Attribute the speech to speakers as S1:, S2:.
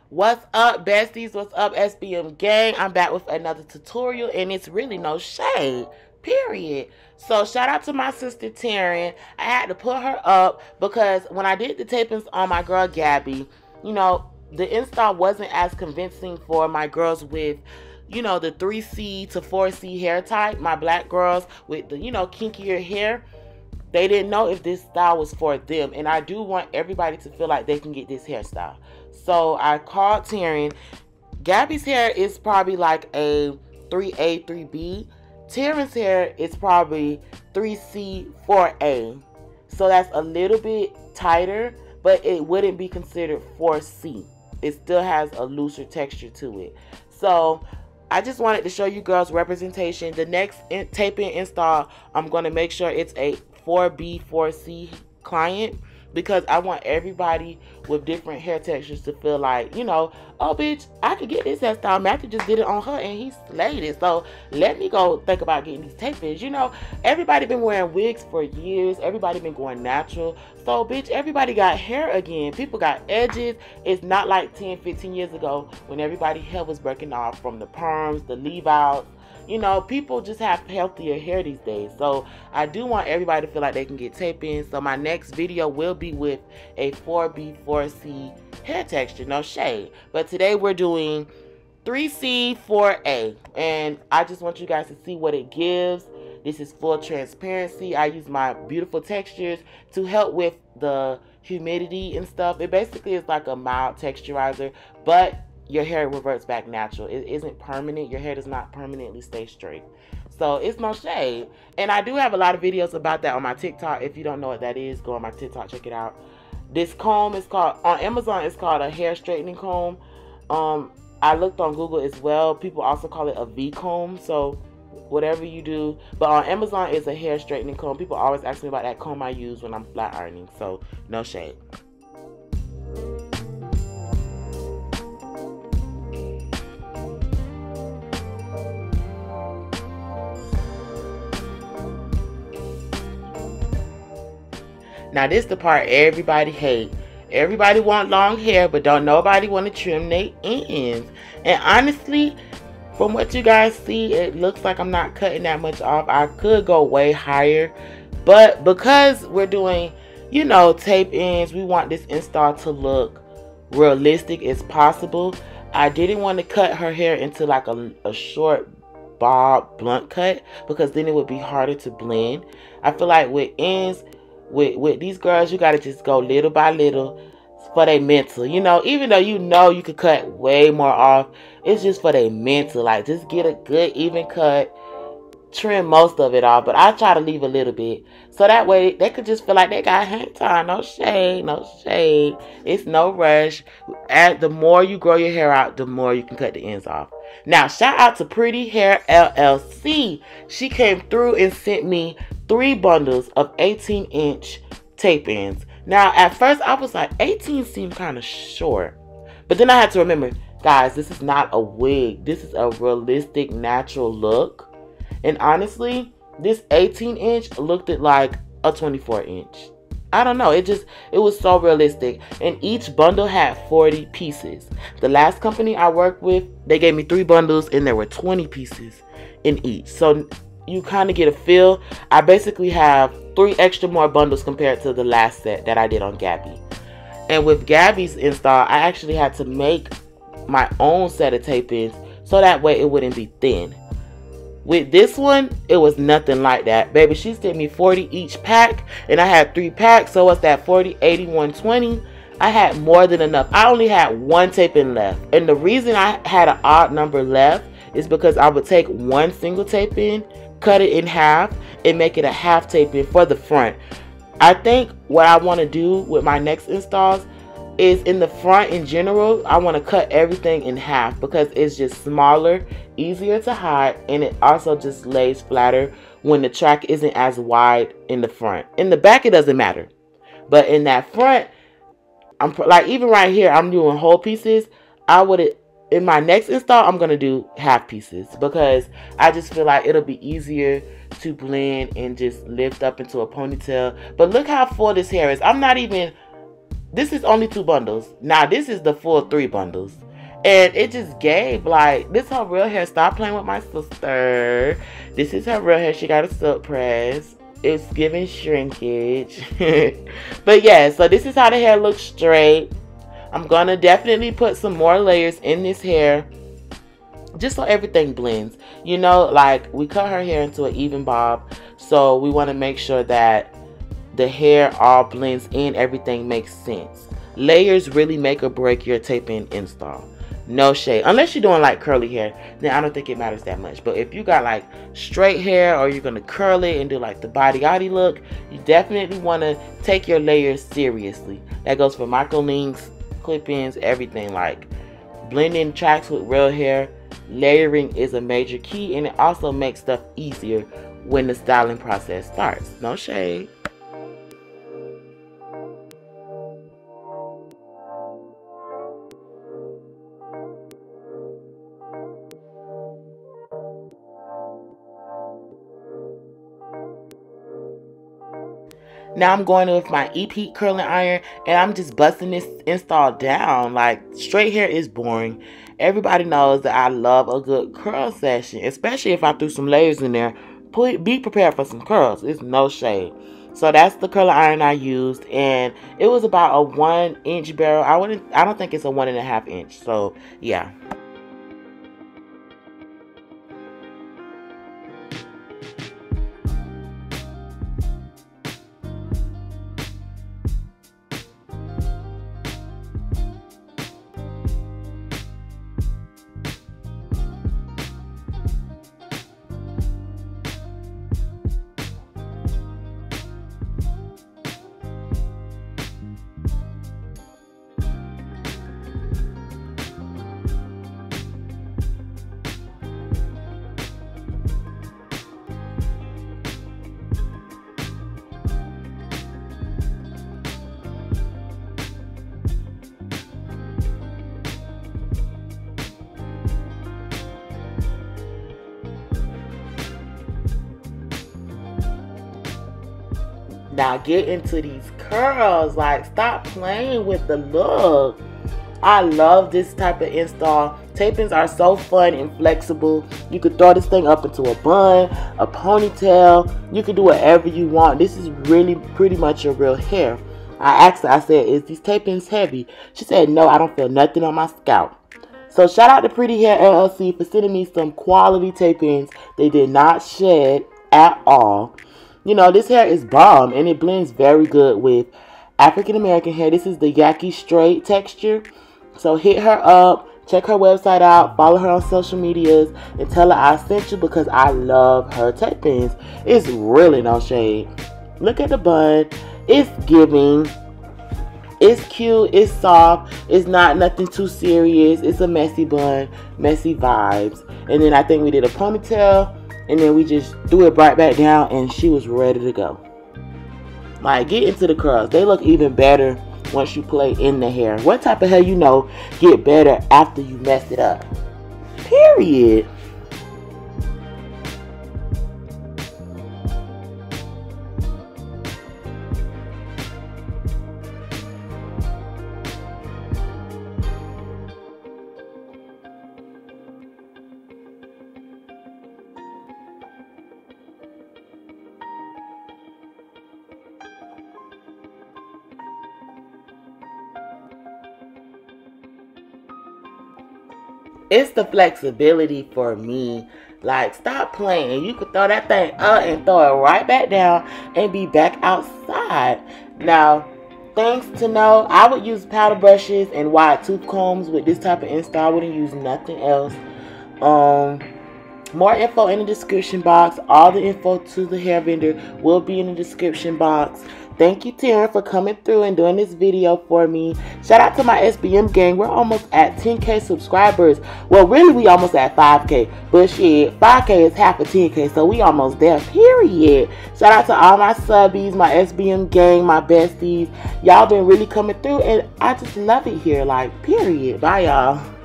S1: What's up, besties? What's up, SBM gang? I'm back with another tutorial, and it's really no shade, period. So shout out to my sister Taryn. I had to put her up because when I did the tapings on my girl Gabby, you know, the install wasn't as convincing for my girls with, you know, the 3C to 4C hair type. My black girls with the, you know, kinkier hair. They didn't know if this style was for them, and I do want everybody to feel like they can get this hairstyle. So I called Taryn. Gabby's hair is probably like a 3A, 3B. Taryn's hair is probably 3C, 4A. So that's a little bit tighter, but it wouldn't be considered 4C. It still has a looser texture to it. So I just wanted to show you girls representation. The next taping install, I'm going to make sure it's a 4B, 4C client, because I want everybody with different hair textures to feel like, you know, oh bitch, I could get this hairstyle. Matthew just did it on her and he slayed it. So let me go think about getting these tapings. You know, everybody been wearing wigs for years. Everybody been going natural. So bitch, everybody got hair again. People got edges. It's not like 10, 15 years ago when everybody's hair was breaking off from the perms, the leave outs. You know, people just have healthier hair these days. So I do want everybody to feel like they can get tapings. So my next video will be with a 4B, 4C hair texture. No shade. But today we're doing 3C, 4A. And I just want you guys to see what it gives. This is full transparency. I use my beautiful textures to help with the humidity and stuff. It basically is like a mild texturizer, but your hair reverts back natural. It isn't permanent. Your hair does not permanently stay straight. So it's no shade. And I do have a lot of videos about that on my TikTok. If you don't know what that is, go on my TikTok, check it out. This comb is called, on Amazon, it's called a hair straightening comb. I looked on Google as well. People also call it a V comb. So whatever you do. But on Amazon, it's a hair straightening comb. People always ask me about that comb I use when I'm flat ironing. So no shade. Now this the part everybody hate. Everybody want long hair, but don't nobody want to trim their ends. And honestly, from what you guys see, it looks like I'm not cutting that much off. I could go way higher, but because we're doing, you know, tape ends, we want this install to look realistic as possible. I didn't want to cut her hair into like a short bob blunt cut, because then it would be harder to blend. I feel like with ends, with these girls, you gotta just go little by little for their mental. You know, even though you know you could cut way more off, it's just for their mental. Like, just get a good even cut, trim most of it off, but I try to leave a little bit so that way they could just feel like they got hang time. No shade, no shade. It's no rush. The more you grow your hair out, the more you can cut the ends off. Now, shout out to Prettyhair.llc. She came through and sent me 3 bundles of 18-inch tape ends. Now, at first, I was like, 18 seemed kind of short. But then I had to remember, guys, this is not a wig. This is a realistic, natural look. And honestly, this 18-inch looked like a 24-inch. I don't know. It was so realistic. And each bundle had 40 pieces. The last company I worked with, they gave me 3 bundles and there were 20 pieces in each. So you kind of get a feel. I basically have 3 extra more bundles compared to the last set that I did on Gabby. And with Gabby's install, I actually had to make my own set of tape ends so that way it wouldn't be thin. With this one, it was nothing like that. Baby, she sent me 40 each pack, and I had 3 packs, so what's that, 40, 80, 120? I had more than enough. I only had 1 tape-in left. And the reason I had an odd number left is because I would take 1 single tape-in, cut it in half, and make it a half tape-in for the front. I think what I want to do with my next installs is in the front in general, I want to cut everything in half because it's just smaller, easier to hide, and it also just lays flatter when the track isn't as wide in the front. In the back, it doesn't matter. But in that front, I'm like, even right here, I'm doing whole pieces. In my next install, I'm going to do half pieces because I just feel like it'll be easier to blend and just lift up into a ponytail. But look how full this hair is. I'm not even This is only 2 bundles. Now this is the full 3 bundles. And it just gave, like, this her real hair. Stop playing with my sister. This is her real hair. She got a silk press. It's giving shrinkage. But yeah, so this is how the hair looks straight. I'm gonna definitely put some more layers in this hair, just so everything blends. You know, like, we cut her hair into an even bob, so we want to make sure that the hair all blends in, everything makes sense. Layers really make or break your tape-in install. No shade. Unless you're doing like curly hair, then I don't think it matters that much. But if you got like straight hair, or you're going to curl it and do like the body look, you definitely want to take your layers seriously. That goes for micro links, clip-ins, everything. Like, blending tracks with real hair, layering is a major key, and it also makes stuff easier when the styling process starts. No shade. Now I'm going with my EP curling iron, and I'm just busting this install down. Like, straight hair is boring. Everybody knows that I love a good curl session, especially if I threw some layers in there. Be prepared for some curls. It's no shade. So that's the curling iron I used, and it was about a 1-inch barrel. I don't think it's a 1.5 inch. So yeah. Now get into these curls. Like, stop playing with the look. I love this type of install. Tape-ins are so fun and flexible. You could throw this thing up into a bun, a ponytail. You can do whatever you want. This is really pretty much your real hair. I asked her, I said, is these tape-ins heavy? She said, no, I don't feel nothing on my scalp. So shout out to Prettyhair.llc for sending me some quality tape-ins. They did not shed at all. You know, this hair is bomb, and it blends very good with African American hair. This is the Yaki straight texture. So hit her up, check her website out, follow her on social medias, and tell her I sent you, because I love her tape-ins. It's really no shade. Look at the bun. It's giving. It's cute. It's soft. It's not nothing too serious. It's a messy bun, messy vibes. And then I think we did a ponytail, and then we just threw it right back down, and she was ready to go. Like, get into the curls. They look even better once you play in the hair. What type of hair, you know, get better after you mess it up? Period. It's the flexibility for me. Like, stop playing. You could throw that thing up and throw it right back down and be back outside. Now, things to know, I would use powder brushes and wide tooth combs with this type of install. I wouldn't use nothing else. More info in the description box. All the info to the hair vendor will be in the description box. Thank you, Taryn, for coming through and doing this video for me. Shout out to my SBM gang. We're almost at 10K subscribers. Well, really, we almost at 5K. But shit, 5K is half of 10K, so we almost there, period. Shout out to all my subbies, my SBM gang, my besties. Y'all been really coming through, and I just love it here, like, period. Bye, y'all.